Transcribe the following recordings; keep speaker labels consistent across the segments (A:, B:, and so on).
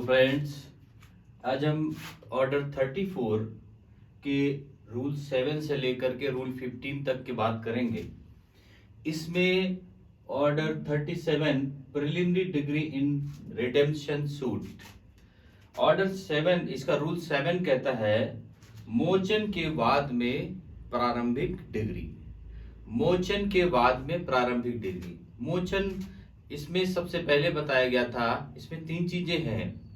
A: Friends, आज हम order 34 के रूल 7 से लेकर के रूल 15 तक की बात करेंगे। इसमें order 37 preliminary degree in redemption suit. Order 7 इसका रूल 7 कहता है मोचन के बाद में प्रारंभिक डिग्री। मोचन के बाद में प्रारंभिक डिग्री। मोचन इसमें सबसे पहले बताया गया था, इसमें 3 चीजें हैं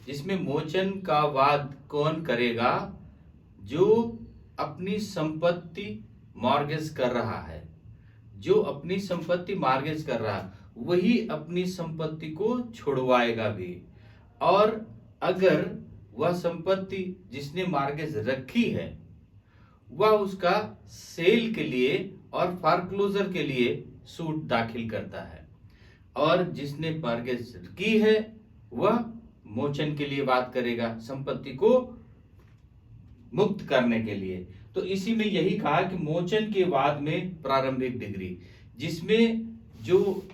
A: जिसमें मोचन का वाद कौन करेगा? जो अपनी संपत्ति मॉर्गेज कर रहा है। जो अपनी संपत्ति मॉर्गेज कर रहा है वही अपनी संपत्ति को छुड़वाएगा भी। और अगर वह संपत्ति जिसने मॉर्गेज रखी है वह उसका सेल के लिए और फॉरक्लोजर के लिए सूट दाखिल करता है, और जिसने मॉर्गेज की है वह मोचन के लिए बात करेगा, संपत्ति को मुक्त करने के लिए। तो इसी में यही कहा कि मोचन के बाद में प्रारंभिक डिग्री, जिसमें जो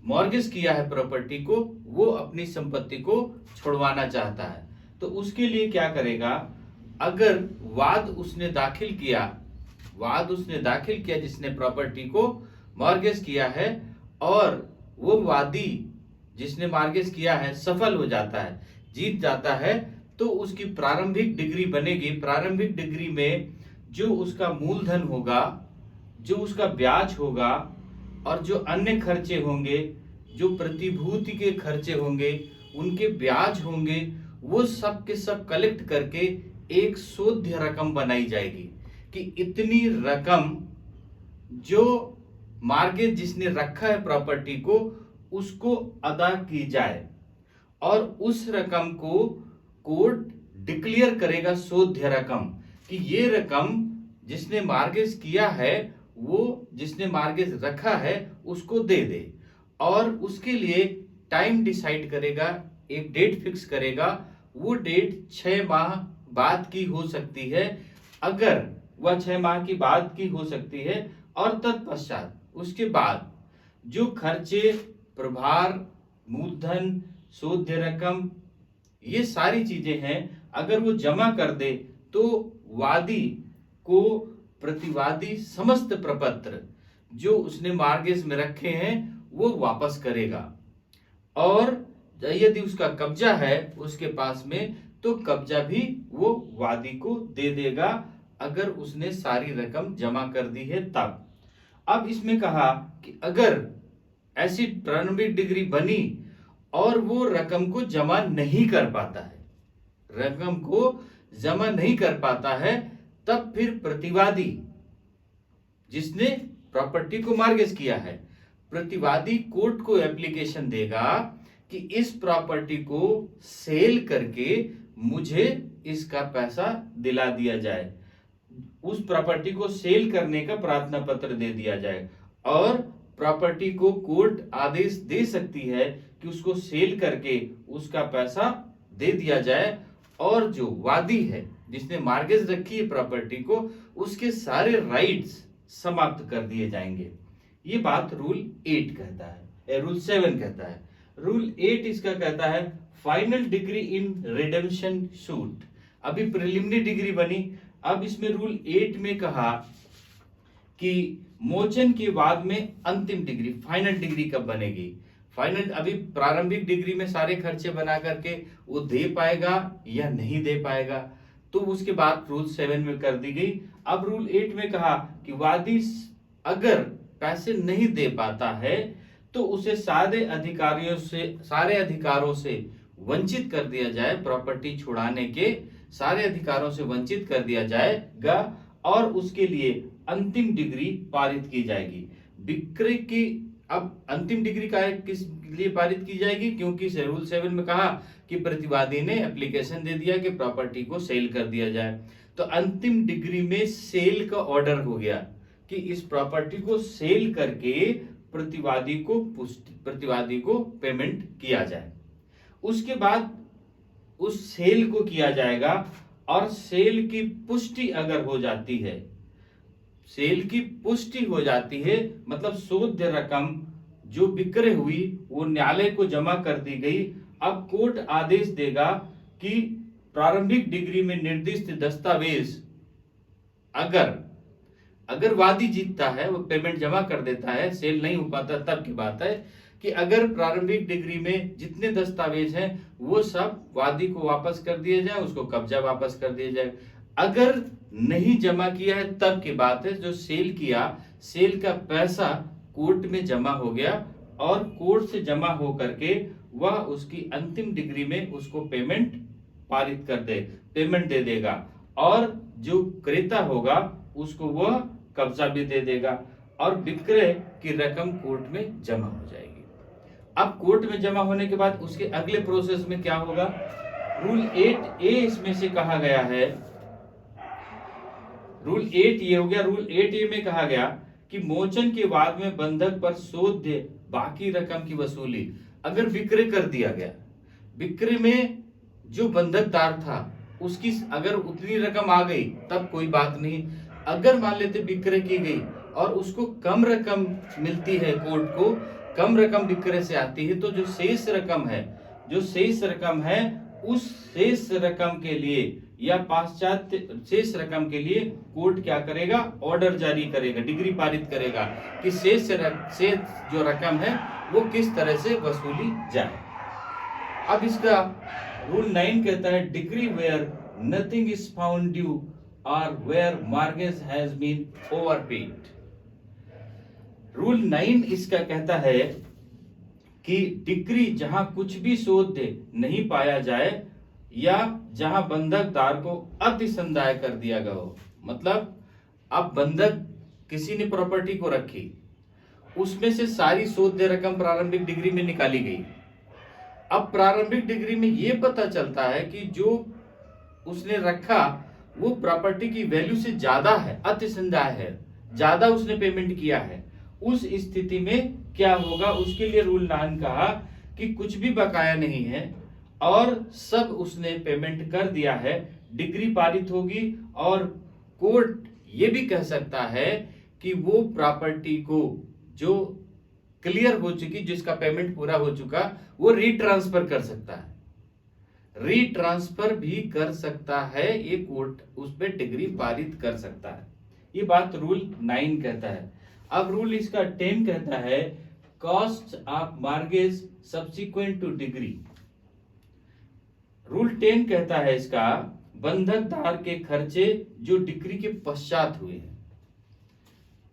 A: मॉर्गेज किया है प्रॉपर्टी को वो अपनी संपत्ति को छुड़वाना चाहता है, तो उसके लिए क्या करेगा? अगर वाद उसने दाखिल किया जिसने प्रॉपर्टी को मॉर्गेज किया है, और वो वादी जिसने मॉर्गेज किया है सफल हो जाता है, जीत जाता है, तो उसकी प्रारंभिक डिग्री बनेगी। प्रारंभिक डिग्री में जो उसका मूलधन होगा, जो उसका ब्याज होगा, और जो अन्य खर्चे होंगे, जो प्रतिभूति के खर्चे होंगे, उनके ब्याज होंगे, वो सब के सब कलेक्ट करके एक शोध्य रकम बनाई जाएगी कि इतनी रकम जो मॉर्गेज जिसने रखा है प्रॉपर्टी को उसको अदा की जाए, और उस रकम को कोर्ट डिक्लेयर करेगा शोध्य रकम कि ये रकम जिसने मॉर्गेज किया है वो जिसने मॉर्गेज रखा है उसको दे दे। और उसके लिए टाइम डिसाइड करेगा, एक डेट फिक्स करेगा। वो डेट 6 माह बाद की हो सकती है, अगर वह 6 माह की बाद की हो सकती है, और तत्पश्चात उसके बाद जो खर्चे, प्रभार, मूलधन, शोध्य रकम, ये सारी चीजें हैं, अगर वो जमा कर दे तो वादी को प्रतिवादी समस्त प्रपत्र जो उसने मॉर्गेज में रखे हैं वो वापस करेगा। और यदि उसका कब्जा है उसके पास में तो कब्जा भी वो वादी को दे देगा, अगर उसने सारी रकम जमा कर दी है तब। अब इसमें कहा कि अगर ऐसी प्रारंभिक डिग्री बनी और वो रकम को जमा नहीं कर पाता है, तब फिर प्रतिवादी जिसने प्रॉपर्टी को मॉर्गेज किया है, प्रतिवादी कोर्ट को एप्लीकेशन देगा कि इस प्रॉपर्टी को सेल करके मुझे इसका पैसा दिला दिया जाए। उस प्रॉपर्टी को सेल करने का प्रार्थना पत्र दे दिया जाए, और प्रॉपर्टी को कोर्ट आदेश दे सकती है कि उसको सेल करके उसका पैसा दे दिया जाए, और जो वादी है जिसने मॉर्गेज रखी है प्रॉपर्टी को उसके सारे राइट्स समाप्त कर दिए जाएंगे। ये बात रूल 8 कहता है, रूल 7 कहता है। रूल 8 इसका कहता है final degree in redemption suit. अभी प्रिलिमिनरी डिग्री बनी, अब इसमें रूल 8 में कहा कि मोचन के बाद में अंतिम डिग्री, फाइनल डिग्री कब बनेगी? फाइनल, अभी प्रारंभिक डिग्री में सारे खर्चे बना करके वो दे पाएगा या नहीं दे पाएगा, तो उसके बाद रूल 7 में कर दी गई। अब रूल 8 में कहा कि वादी अगर पैसे नहीं दे पाता है तो उसे सारे अधिकारों से वंचित कर दिया जाए, प्रॉपर्टी छुड़ाने के सारे अधिकारों से वंचित कर दिया जाएगा, और उसके लिए अंतिम डिग्री पारित की जाएगी। विक्रय की अब अंतिम डिग्री का किस लिए पारित की जाएगी? क्योंकि रूल 7 में कहा कि प्रतिवादी ने एप्लीकेशन दे दिया कि प्रॉपर्टी को सेल कर दिया जाए, तो अंतिम डिग्री में सेल का ऑर्डर हो गया कि इस प्रॉपर्टी को सेल करके प्रतिवादी को पेमेंट किया जाए। उसके बाद उस सेल को किया जाएगा, और सेल की पुष्टि अगर हो जाती है, सेल की पुष्टि हो जाती है मतलब शोध्य रकम जो विक्रय हुई वो न्यायालय को जमा कर दी गई, अब कोर्ट आदेश देगा कि प्रारंभिक डिग्री में निर्दिष्ट दस्तावेज अगर वादी जीतता है, वो पेमेंट जमा कर देता है, सेल नहीं हो पाता, तब की बात है कि अगर प्रारंभिक डिग्री में जितने दस्तावेज हैं वो सब वादी को वापस कर दिए जाए, उसको कब्जा वापस कर दिया जाए। अगर नहीं जमा किया है तब की बात है, जो सेल किया, सेल का पैसा कोर्ट में जमा हो गया और कोर्ट से जमा हो करके वह उसकी अंतिम डिग्री में उसको पेमेंट पारित कर दे, पेमेंट दे देगा, और जो क्रेता होगा उसको वह कब्जा भी दे देगा और विक्रय की रकम कोर्ट में जमा हो जाएगी। अब कोर्ट में जमा होने के बाद उसके अगले प्रोसेस में क्या होगा, रूल 8A इसमें से कहा गया है, रूल 8 ये हो गया। रूल 8A में कहा गया कि मोचन के बाद में बंधक पर शोध बाकी रकम की वसूली। अगर विक्रय कर दिया गया, विक्रय में जो बंधकदार था उसकी अगर उतनी रकम आ गई तब कोई बात नहीं। अगर मान लेते विक्रय की गई और उसको कम रकम मिलती है, कोर्ट को कम रकम विक्रय से आती है, तो जो शेष रकम है उस शेष रकम के लिए या पाश्चात्य शेष रकम के लिए कोर्ट क्या करेगा, ऑर्डर जारी करेगा, डिग्री पारित करेगा कि शेष जो रकम है वो किस तरह से वसूली जाए। अब इसका रूल 9 कहता है decree where nothing is found due और where mortgage has been overpaid. Rule 9 इसका कहता है कि डिग्री जहां कुछ भी शोध नहीं पाया जाए या जहां बंधकदार को अतिसंदाय कर दिया गया हो, मतलब अब बंधक किसी ने प्रॉपर्टी को रखी, उसमें से सारी शोध रकम प्रारंभिक डिग्री में निकाली गई। अब प्रारंभिक डिग्री में यह पता चलता है कि जो उसने रखा वो प्रॉपर्टी की वैल्यू से ज्यादा है, अतिसंदाय है, ज्यादा उसने पेमेंट किया है। उस स्थिति में क्या होगा, उसके लिए रूल 9 कहा कि कुछ भी बकाया नहीं है और सब उसने पेमेंट कर दिया है, डिग्री पारित होगी और कोर्ट ये भी कह सकता है कि वो प्रॉपर्टी को जो क्लियर हो चुकी, जिसका पेमेंट पूरा हो चुका, वो रीट्रांसफर कर सकता है, रीट्रांसफर भी कर सकता है, ये कोर्ट उस पर डिग्री पारित कर सकता है। ये बात रूल 9 कहता है। अब रूल इसका 10 कहता है cost of mortgage subsequent two degree. Rule 10 कहता है इसका बंधकदार के खर्चे जो डिग्री के पश्चात हुए हैं।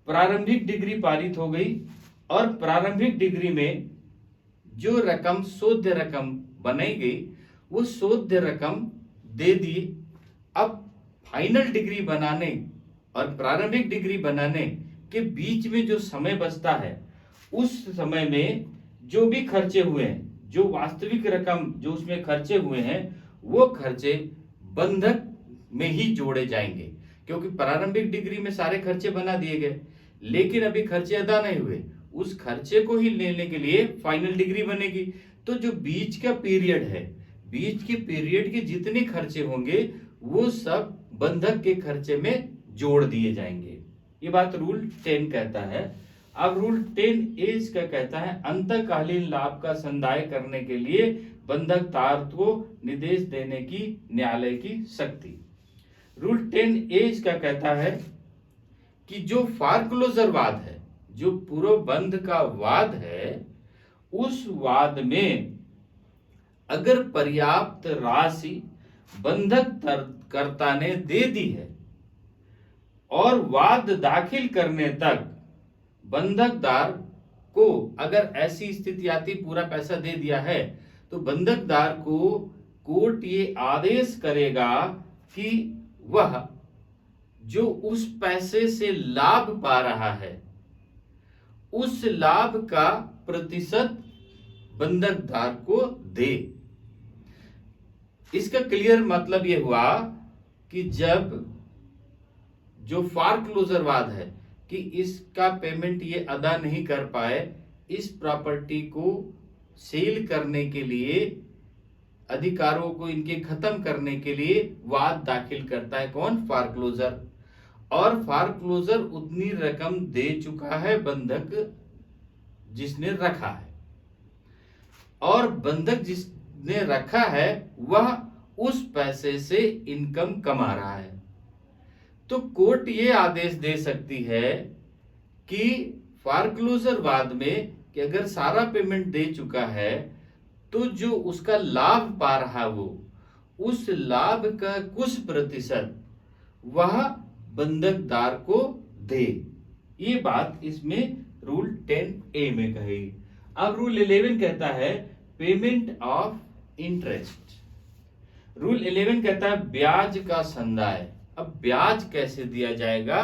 A: प्रारंभिक डिग्री पारित हो गई और प्रारंभिक डिग्री में जो रकम शोध रकम बनाई गई वो शोध रकम दे दी। अब फाइनल डिग्री बनाने और प्रारंभिक डिग्री बनाने के बीच में जो समय बचता है, उस समय में जो भी खर्चे हुए हैं, जो वास्तविक रकम जो उसमें खर्चे हुए हैं, वो खर्चे बंधक में ही जोड़े जाएंगे, क्योंकि प्रारंभिक डिग्री में सारे खर्चे बना दिए गए, लेकिन अभी खर्चे अदा नहीं हुए। उस खर्चे को ही लेने के लिए फाइनल डिग्री बनेगी। तो जो बीच का पीरियड है, बीच के पीरियड के जितने खर्चे होंगे वो सब बंधक के खर्चे में जोड़ दिए जाएंगे। ये बात रूल 10 कहता है। अब रूल 10A इसका कहता है अंतकालीन लाभ का संदाय करने के लिए बंधकदार को निर्देश देने की न्यायालय की शक्ति। रूल 10A इसका कहता है कि जो फारक्लोजर वाद है, जो पूर्व बंध का वाद है, उस वाद में अगर पर्याप्त राशि बंधक कर्ता ने दे दी है और वाद दाखिल करने तक बंधकदार को अगर ऐसी स्थिति आती, पूरा पैसा दे दिया है, तो बंधकदार को कोर्ट ये आदेश करेगा कि वह जो उस पैसे से लाभ पा रहा है, उस लाभ का प्रतिशत बंधकदार को दे। इसका क्लियर मतलब यह हुआ कि जब जो फारक्लोजर वाद है कि इसका पेमेंट ये अदा नहीं कर पाए, इस प्रॉपर्टी को सेल करने के लिए, अधिकारों को इनके खत्म करने के लिए वाद दाखिल करता है कौन, फारक्लोजर। और फारक्लोजर उतनी रकम दे चुका है बंधक जिसने रखा है, और बंधक जिसने ने रखा है वह उस पैसे से इनकम कमा रहा है। तो कोर्ट ये आदेश दे सकती है कि फॉरक्लोजर बाद में कि अगर सारा पेमेंट दे चुका है तो जो उसका लाभ पा रहा है वो उस लाभ का कुछ प्रतिशत वह बंधकदार को दे। ये बात इसमें रूल 10A में कही। अब रूल 11 कहता है पेमेंट ऑफ इंटरेस्ट। रूल 11 कहता है ब्याज का संदाय। अब ब्याज कैसे दिया जाएगा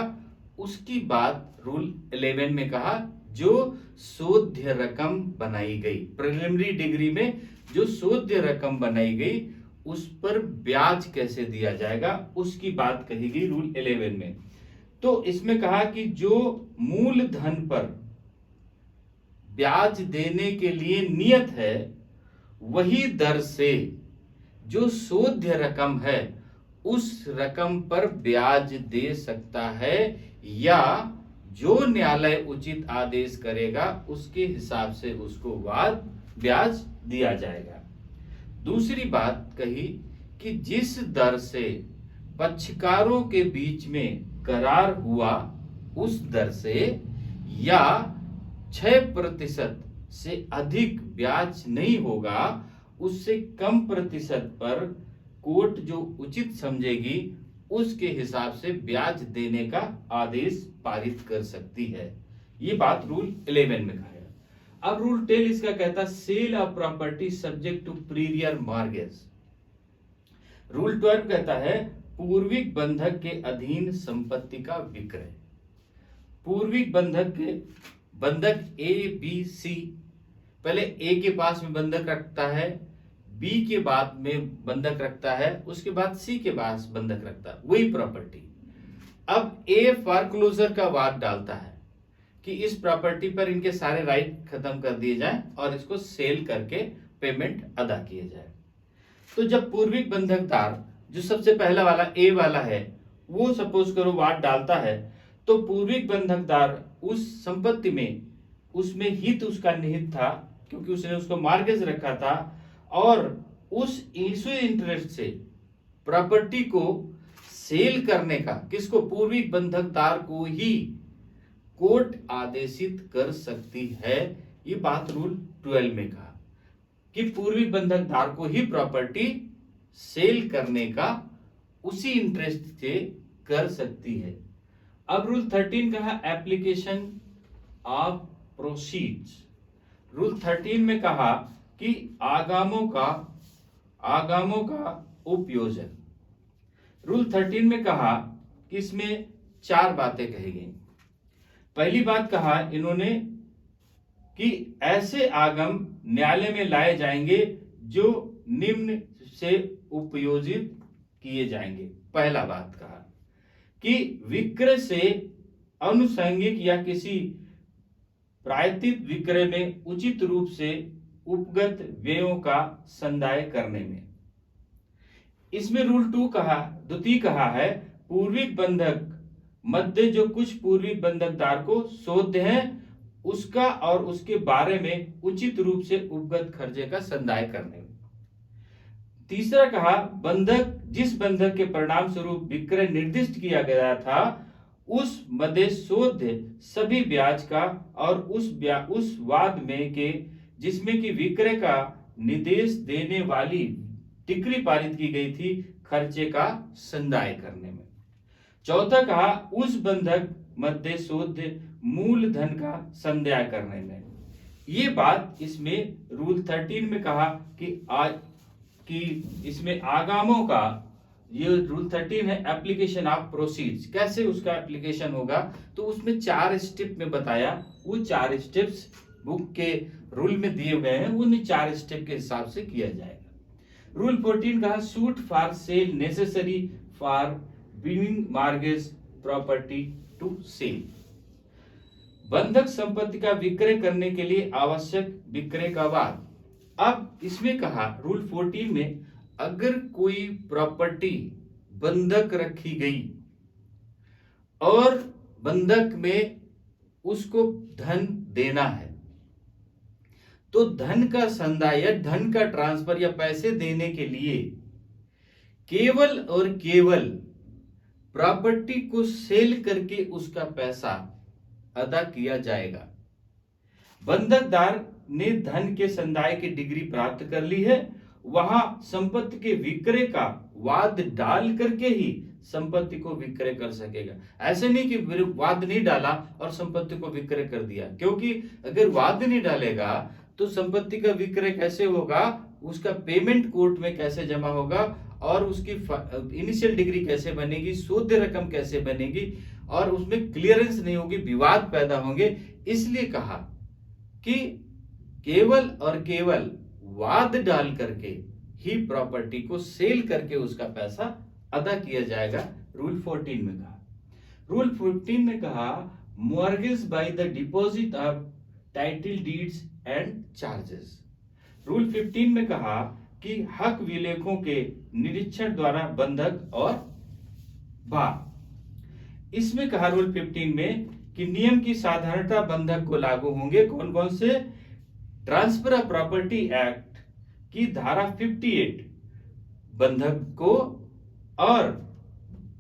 A: उसकी बात रूल 11 में कहा। जो शोध्य रकम बनाई गई प्रिलिमिनरी डिग्री में जो शोध्य रकम बनाई गई उस पर ब्याज कैसे दिया जाएगा उसकी बात कही गई रूल 11 में। तो इसमें कहा कि जो मूल धन पर ब्याज देने के लिए नियत है वही दर से जो शोध्य रकम है उस रकम पर ब्याज दे सकता है या जो न्यायालय उचित आदेश करेगा उसके हिसाब से उसको ब्याज दिया जाएगा। दूसरी बात कही कि जिस दर से पक्षकारों के बीच में करार हुआ उस दर से या 6% से अधिक ब्याज नहीं होगा उससे कम प्रतिशत पर कोर्ट जो उचित समझेगी उसके हिसाब से ब्याज देने का आदेश पारित कर सकती है। ये बात रूल 11 में कहा है। अब रूल 10 इसका कहता sale of property subject to prior mortgage. Rule 12 कहता है पूर्विक बंधक के अधीन संपत्ति का विक्रय। पूर्विक बंधक के बंधक A B C पहले A के पास में बंधक रखता है, B के बाद में बंधक रखता है, उसके बाद C के पास बंधक रखता है, वही प्रॉपर्टी। अब A फॉरक्लोजर का वाद डालता है कि इस प्रॉपर्टी पर इनके सारे राइट खत्म कर दिए जाएं और इसको सेल करके पेमेंट अदा किए जाए। तो जब पूर्विक बंधकदार जो सबसे पहला वाला A वाला है वो सपोज करो वाद डालता है तो पूर्विक बंधकदार उस संपत्ति में उसमें हित उसका निहित था क्योंकि उसने उसको मॉर्गेज रखा था और उस इशू इंटरेस्ट से प्रॉपर्टी को सेल करने का किसको पूर्विक बंधकदार को ही कोर्ट आदेशित कर सकती है। ये बात रूल 12 में कहा कि पूर्विक बंधकदार को ही प्रॉपर्टी सेल करने का उसी इंटरेस्ट से कर सकती है। अब रूल 13 कहा एप्लीकेशन ऑफ प्रोसीड्स। रूल 13 में कहा कि आगामों का उपयोजन। रूल 13 में कहा कि इसमें 4 बातें कही गई। पहली बात कहा इन्होंने कि ऐसे आगम न्यायालय में लाए जाएंगे जो निम्न से उपयोजित किए जाएंगे। पहला बात कहा कि विक्रय से अनुषंगिक या किसी प्रायतित विक्रय में उचित रूप से उपगत व्ययों का संदाय करने में। इसमें रूल 2 कहा द्वितीय कहा है पूर्विक बंधक मध्य जो कुछ पूर्विक बंधकदार को शोध्य है उसका और उसके बारे में उचित रूप से उपगत खर्चे का संदाय करने में। तीसरा कहा बंधक जिस बंधक के परिणाम स्वरूप विक्रय निर्दिष्ट किया गया था उस मध्य शोध्य सभी ब्याज का और उस वाद में के जिसमें कि विक्रय का निर्देश देने वाली डिक्री पारित की गई थी खर्चे का संदाय करने में। चौथा कहा उस बंधक मध्य शोध्य मूल धन का संदाय करने में। ये बात इसमें रूल 13 में कहा कि इसमें आगामों का ये रूल 13 है एप्लीकेशन ऑफ प्रोसीड्स। कैसे उसका एप्लीकेशन होगा तो उसमें 4 स्टेप में बताया। वो 4 स्टेप्स बुक के रूल में दिए गए हैं, उन 4 स्टेप के हिसाब से किया जाएगा। रूल 14 कहा suit for sale necessary for bringing mortgage property to sale. बंधक संपत्ति का विक्रय करने के लिए आवश्यक विक्रय का वाद। अब इसमें कहा रूल 14 में अगर कोई प्रॉपर्टी बंधक रखी गई और बंधक में उसको धन देना है तो धन का संदाय या धन का ट्रांसफर या पैसे देने के लिए केवल और केवल प्रॉपर्टी को सेल करके उसका पैसा अदा किया जाएगा। बंधकदार ने धन के संदाय की डिग्री प्राप्त कर ली है, वहां संपत्ति के विक्रय का वाद डाल करके ही संपत्ति को विक्रय कर सकेगा। ऐसे नहीं कि वाद नहीं डाला और संपत्ति को विक्रय कर दिया, क्योंकि अगर वाद नहीं डालेगा तो संपत्ति का विक्रय कैसे होगा, उसका पेमेंट कोर्ट में कैसे जमा होगा और उसकी इनिशियल डिग्री कैसे बनेगी, शुद्ध रकम कैसे बनेगी और उसमें क्लियरेंस नहीं होगी, विवाद पैदा होंगे। इसलिए कहा कि केवल और केवल वाद डाल करके ही प्रॉपर्टी को सेल करके उसका पैसा अदा किया जाएगा। रूल 14 में कहा, रूल 14 में कहा mortgage by the deposit of title deeds and charges. Rule 15 में कहा कि हक विलेखों के निरीक्षण द्वारा बंधक और भाग। इसमें कहा रूल 15 में कि नियम की साधारणता बंधक को लागू होंगे। कौन कौन से? ट्रांसफर ऑफ प्रॉपर्टी एक्ट की धारा 58 बंधक को और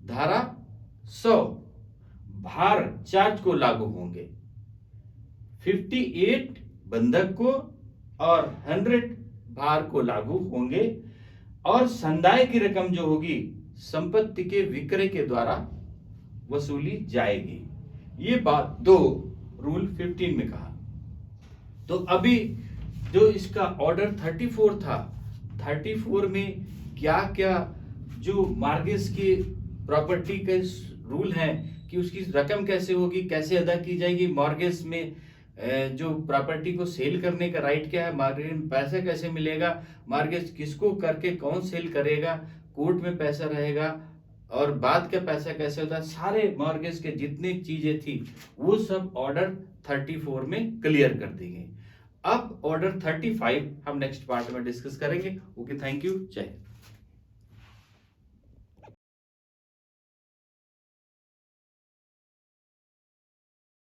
A: धारा 100 भार चार्ज को लागू होंगे। 58 बंधक को और 100 भार को लागू होंगे और संदाय की रकम जो होगी संपत्ति के विक्रय के द्वारा वसूली जाएगी। ये बात दो रूल 15 में कहा। तो अभी जो इसका ऑर्डर 34 था, 34 में क्या क्या जो मॉर्गेज की प्रॉपर्टी के रूल हैं कि उसकी रकम कैसे होगी, कैसे अदा की जाएगी, मॉर्गेज में जो प्रॉपर्टी को सेल करने का राइट क्या है, मॉर्गेज में पैसा कैसे मिलेगा, मॉर्गेज किसको करके कौन सेल करेगा, कोर्ट में पैसा रहेगा और बाद का पैसा कैसे होता है, सारे मॉर्गेज के जितनी चीजें थी वो सब ऑर्डर 34 में क्लियर कर दी गई। अब ऑर्डर 35 हम नेक्स्ट पार्ट में डिस्कस करेंगे। ओके, थैंक यू, जय हिंद।